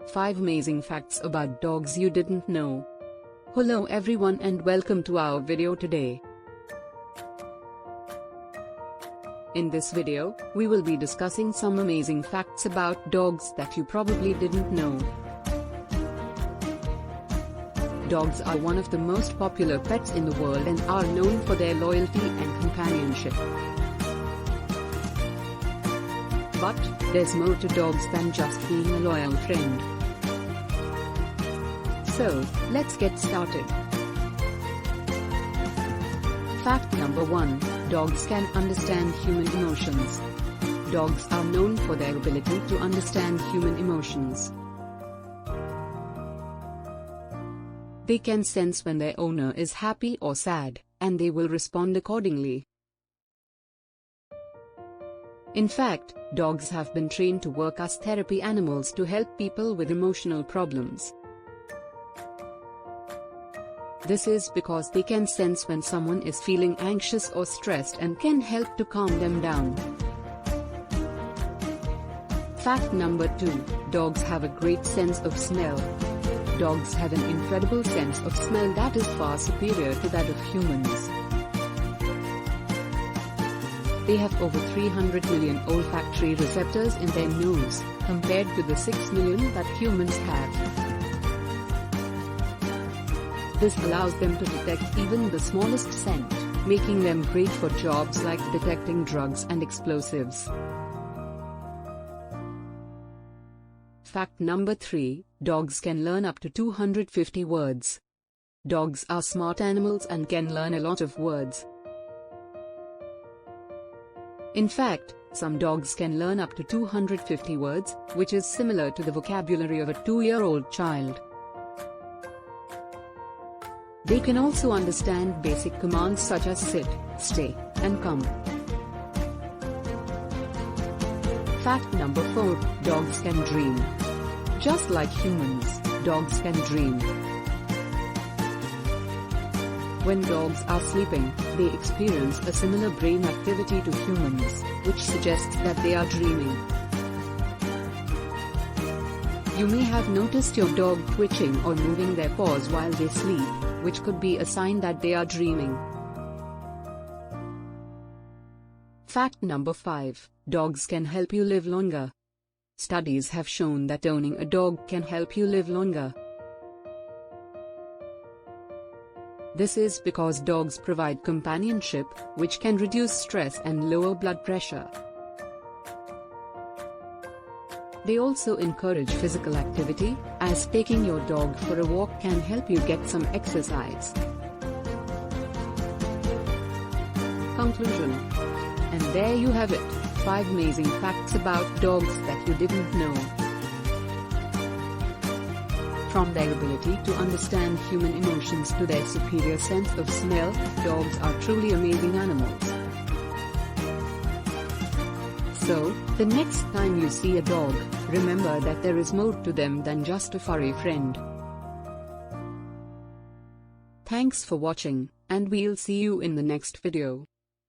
5 amazing facts about dogs you didn't know. Hello everyone and welcome to our video today. In this video, we will be discussing some amazing facts about dogs that you probably didn't know. Dogs are one of the most popular pets in the world and are known for their loyalty and companionship. But there's more to dogs than just being a loyal friend. So, let's get started. Fact number 1. Dogs can understand human emotions. Dogs are known for their ability to understand human emotions. They can sense when their owner is happy or sad, and they will respond accordingly. In fact, dogs have been trained to work as therapy animals to help people with emotional problems. This is because they can sense when someone is feeling anxious or stressed and can help to calm them down. Fact number 2. Dogs have a great sense of smell. Dogs have an incredible sense of smell that is far superior to that of humans. They have over 300 million olfactory receptors in their nose, compared to the 6 million that humans have. This allows them to detect even the smallest scent, making them great for jobs like detecting drugs and explosives. Fact number 3. Dogs can learn up to 250 words. Dogs are smart animals and can learn a lot of words. In fact, some dogs can learn up to 250 words, which is similar to the vocabulary of a 2-year-old child. They can also understand basic commands such as sit, stay, and come. Fact number 4. Dogs can dream. Just like humans, dogs can dream. When dogs are sleeping, they experience a similar brain activity to humans, which suggests that they are dreaming. You may have noticed your dog twitching or moving their paws while they sleep, which could be a sign that they are dreaming. Fact number 5. Dogs can help you live longer. Studies have shown that owning a dog can help you live longer. This is because dogs provide companionship, which can reduce stress and lower blood pressure. They also encourage physical activity, as taking your dog for a walk can help you get some exercise. Conclusion. And there you have it, 5 amazing facts about dogs that you didn't know. From their ability to understand human emotions to their superior sense of smell, dogs are truly amazing animals. So, the next time you see a dog, remember that there is more to them than just a furry friend. Thanks for watching, and we'll see you in the next video.